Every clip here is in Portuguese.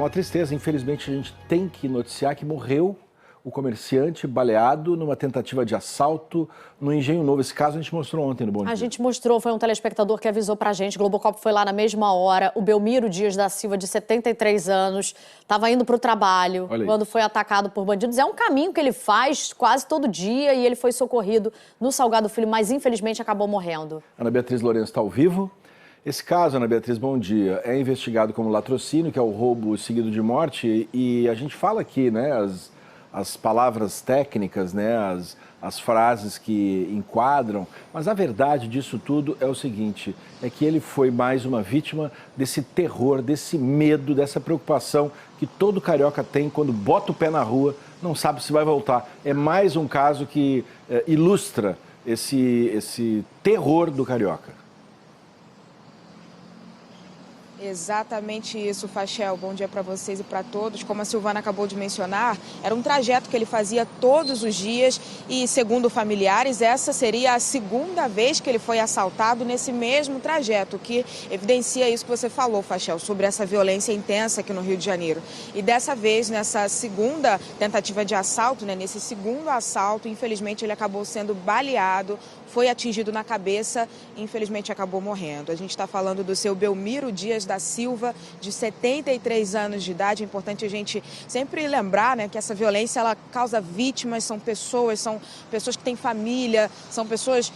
uma tristeza, infelizmente a gente tem que noticiar que morreu o comerciante baleado numa tentativa de assalto no Engenho Novo. Esse caso a gente mostrou ontem no Bom Dia. A gente mostrou, foi um telespectador que avisou pra gente, Globocop foi lá na mesma hora, o Belmiro Dias da Silva, de 73 anos, estava indo pro trabalho quando foi atacado por bandidos. É um caminho que ele faz quase todo dia e ele foi socorrido no Salgado Filho, mas infelizmente acabou morrendo. Ana Beatriz Lourenço está ao vivo. Esse caso, Ana Beatriz, bom dia, é investigado como latrocínio, que é o roubo seguido de morte, e a gente fala aqui, né, as palavras técnicas, né, as frases que enquadram, mas a verdade disso tudo é o seguinte, é que ele foi mais uma vítima desse terror, desse medo, dessa preocupação que todo carioca tem quando bota o pé na rua, não sabe se vai voltar. É mais um caso que ilustra esse terror do carioca. Exatamente isso, Fachel. Bom dia para vocês e para todos. Como a Silvana acabou de mencionar, era um trajeto que ele fazia todos os dias e, segundo familiares, essa seria a segunda vez que ele foi assaltado nesse mesmo trajeto, que evidencia isso que você falou, Fachel, sobre essa violência intensa aqui no Rio de Janeiro. E dessa vez, nessa segunda tentativa de assalto, né, nesse segundo assalto, infelizmente ele acabou sendo baleado, foi atingido na cabeça e infelizmente acabou morrendo. A gente está falando do seu Belmiro Dias da Silva, de 73 anos de idade. É importante a gente sempre lembrar, né, que essa violência ela causa vítimas, são pessoas que têm família, são pessoas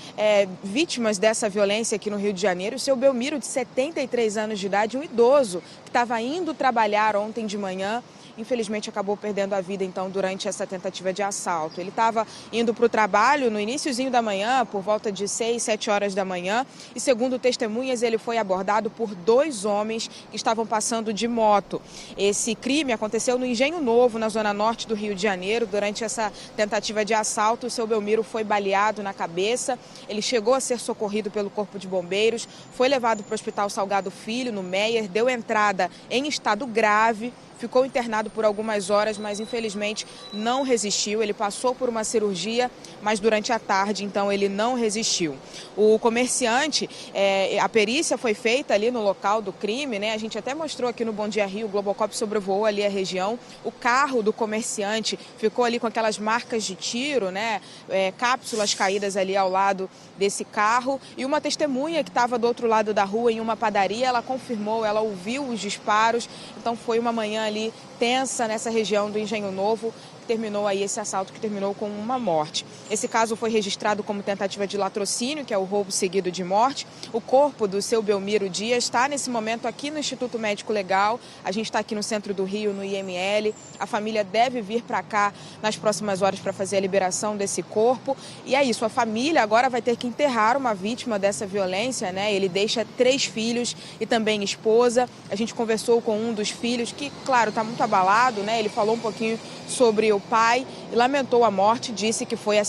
vítimas dessa violência aqui no Rio de Janeiro. O seu Belmiro, de 73 anos de idade, um idoso que estava indo trabalhar ontem de manhã, infelizmente acabou perdendo a vida, então, durante essa tentativa de assalto. Ele estava indo para o trabalho no iniciozinho da manhã, por volta de 6, 7 horas da manhã, e segundo testemunhas, ele foi abordado por 2 homens que estavam passando de moto. Esse crime aconteceu no Engenho Novo, na zona norte do Rio de Janeiro. Durante essa tentativa de assalto, o seu Belmiro foi baleado na cabeça. Ele chegou a ser socorrido pelo Corpo de Bombeiros, foi levado para o Hospital Salgado Filho, no Meier, deu entrada em estado grave, ficou internado por algumas horas, mas infelizmente não resistiu. Ele passou por uma cirurgia, mas durante a tarde, então, ele não resistiu. O comerciante, a perícia foi feita ali no local do crime, né? A gente até mostrou aqui no Bom Dia Rio, o Globocop sobrevoou ali a região. O carro do comerciante ficou ali com aquelas marcas de tiro, né? Cápsulas caídas ali ao lado desse carro. E uma testemunha que estava do outro lado da rua, em uma padaria, ela confirmou, ela ouviu os disparos. Então foi uma manhã ali tensa nessa região do Engenho Novo, que terminou aí esse assalto, que terminou com uma morte. Esse caso foi registrado como tentativa de latrocínio, que é o roubo seguido de morte. O corpo do seu Belmiro Dias está nesse momento aqui no Instituto Médico Legal. A gente está aqui no centro do Rio, no IML. A família deve vir para cá nas próximas horas para fazer a liberação desse corpo. E é isso, a família agora vai ter que enterrar uma vítima dessa violência, né? Ele deixa 3 filhos e também esposa. A gente conversou com um dos filhos que, claro, está muito abalado, né? Ele falou um pouquinho sobre o pai e lamentou a morte, disse que foi o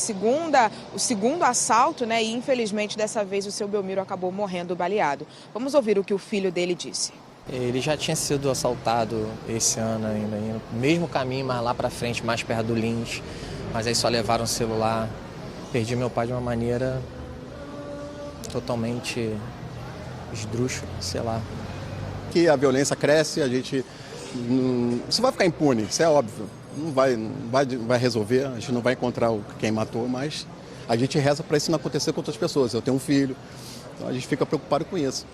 segundo assalto, né? E infelizmente dessa vez o seu Belmiro acabou morrendo baleado. Vamos ouvir o que o filho dele disse. Ele já tinha sido assaltado esse ano ainda, no mesmo caminho, mas lá pra frente, mais perto do Lins, mas aí só levaram o celular. Perdi meu pai de uma maneira totalmente esdrúxula, sei lá. Que a violência cresce, a gente isso vai ficar impune, isso é óbvio. Não vai resolver, a gente não vai encontrar quem matou, mas a gente reza para isso não acontecer com outras pessoas. Eu tenho um filho, então a gente fica preocupado com isso.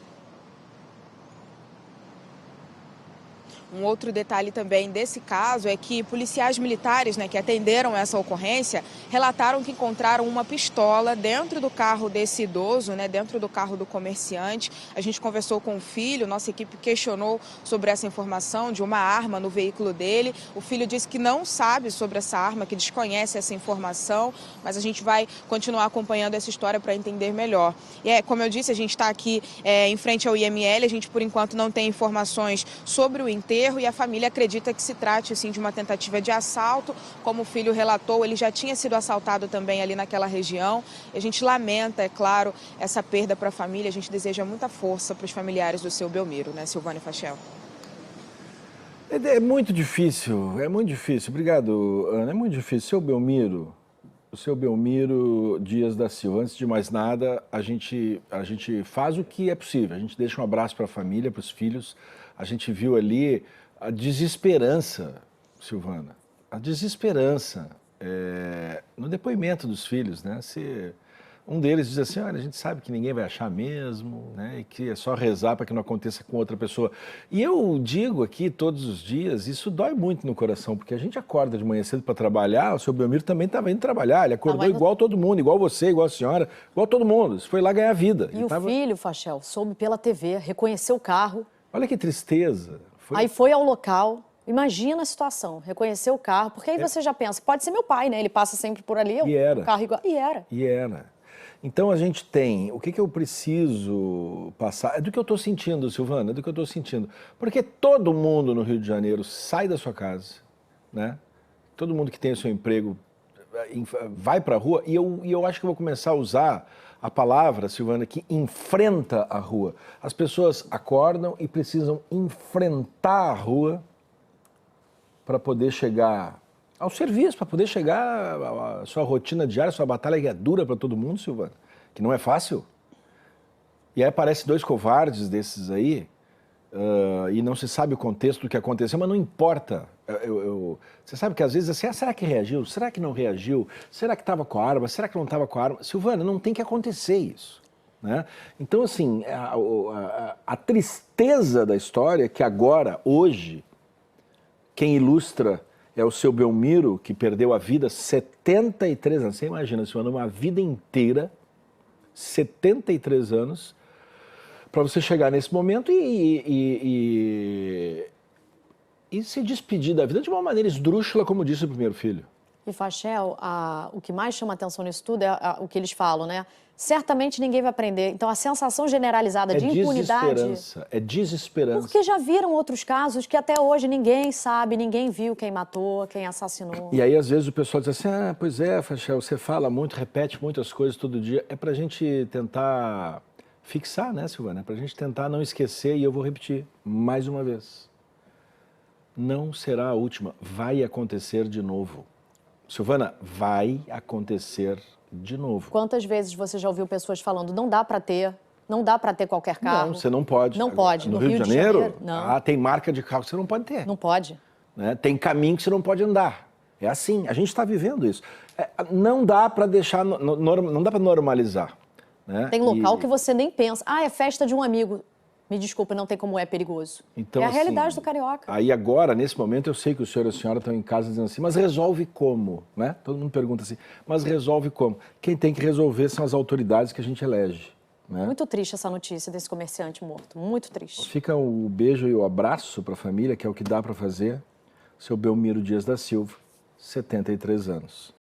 Um outro detalhe também desse caso é que policiais militares, né, que atenderam essa ocorrência, relataram que encontraram uma pistola dentro do carro desse idoso, né, dentro do carro do comerciante. A gente conversou com o filho, nossa equipe questionou sobre essa informação de uma arma no veículo dele. O filho disse que não sabe sobre essa arma, que desconhece essa informação, mas a gente vai continuar acompanhando essa história para entender melhor. E como eu disse, a gente está aqui em frente ao IML, a gente por enquanto não tem informações sobre o enterro, e a família acredita que se trate assim, de uma tentativa de assalto. Como o filho relatou, ele já tinha sido assaltado também ali naquela região. E a gente lamenta, é claro, essa perda para a família. A gente deseja muita força para os familiares do seu Belmiro, né, Silvana e Fachel? É muito difícil, é muito difícil. Obrigado, Ana. É muito difícil. O seu Belmiro Dias da Silva, antes de mais nada, a gente faz o que é possível. A gente deixa um abraço para a família, para os filhos. A gente viu ali a desesperança, Silvana, a desesperança no depoimento dos filhos, né? Um deles diz assim, olha, a gente sabe que ninguém vai achar mesmo, né? E que é só rezar para que não aconteça com outra pessoa. E eu digo aqui todos os dias, isso dói muito no coração, porque a gente acorda de manhã cedo para trabalhar, o seu Belmiro também estava indo trabalhar, ele acordou igual todo mundo, igual você, igual a senhora, igual todo mundo, foi lá ganhar vida. E o filho, Fachel, soube pela TV, reconheceu o carro. Olha que tristeza. Aí foi ao local, imagina a situação, reconheceu o carro, porque aí você já pensa, pode ser meu pai, né? Ele passa sempre por ali, o carro igual. E era. E era. Então a gente tem, o que eu preciso passar, é do que eu estou sentindo, Silvana, é do que eu estou sentindo. Porque todo mundo no Rio de Janeiro sai da sua casa, né? Todo mundo que tem o seu emprego vai para a rua e eu acho que eu vou começar a usar a palavra, Silvana, que enfrenta a rua. As pessoas acordam e precisam enfrentar a rua para poder chegar ao serviço, para poder chegar à sua rotina diária, à sua batalha que é dura para todo mundo, Silvana, que não é fácil. E aí aparecem dois covardes desses aí, e não se sabe o contexto do que aconteceu, mas não importa. Você sabe que às vezes assim, será que reagiu? Será que não reagiu? Será que estava com a arma? Será que não estava com a arma? Silvana, não tem que acontecer isso, né? Então, assim, a tristeza da história é que agora, hoje, quem ilustra é o seu Belmiro, que perdeu a vida 73 anos. Você imagina, Silvana, uma vida inteira, 73 anos, para você chegar nesse momento e se despedir da vida de uma maneira esdrúxula, como disse o primeiro filho. E, Fachel, o que mais chama atenção nisso tudo é o que eles falam, né? Certamente ninguém vai prender. Então, a sensação generalizada de impunidade... É desesperança. Porque já viram outros casos que até hoje ninguém sabe, ninguém viu quem matou, quem assassinou. E aí, às vezes, o pessoal diz assim, pois é, Fachel, você fala muito, repete muitas coisas todo dia. É pra gente tentar fixar, né, Silvana? É pra gente tentar não esquecer, e eu vou repetir mais uma vez. Não será a última, vai acontecer de novo. Silvana, vai acontecer de novo. Quantas vezes você já ouviu pessoas falando, não dá para ter qualquer carro? Não, você não pode. Não pode. No Rio de Janeiro, não. Tem marca de carro que você não pode ter. Não pode. Né? Tem caminho que você não pode andar. É assim, a gente está vivendo isso. Não dá para deixar, não dá para normalizar. Né? Tem local que você nem pensa, é festa de um amigo. Me desculpa, não tem como é perigoso. Então, é a realidade do carioca. Aí agora, nesse momento, eu sei que o senhor e a senhora estão em casa dizendo assim, mas resolve como? Né? Todo mundo pergunta assim, mas resolve como? Quem tem que resolver são as autoridades que a gente elege. Né? Muito triste essa notícia desse comerciante morto, muito triste. Fica o beijo e o abraço para a família, que é o que dá para fazer. Seu Belmiro Dias da Silva, 73 anos.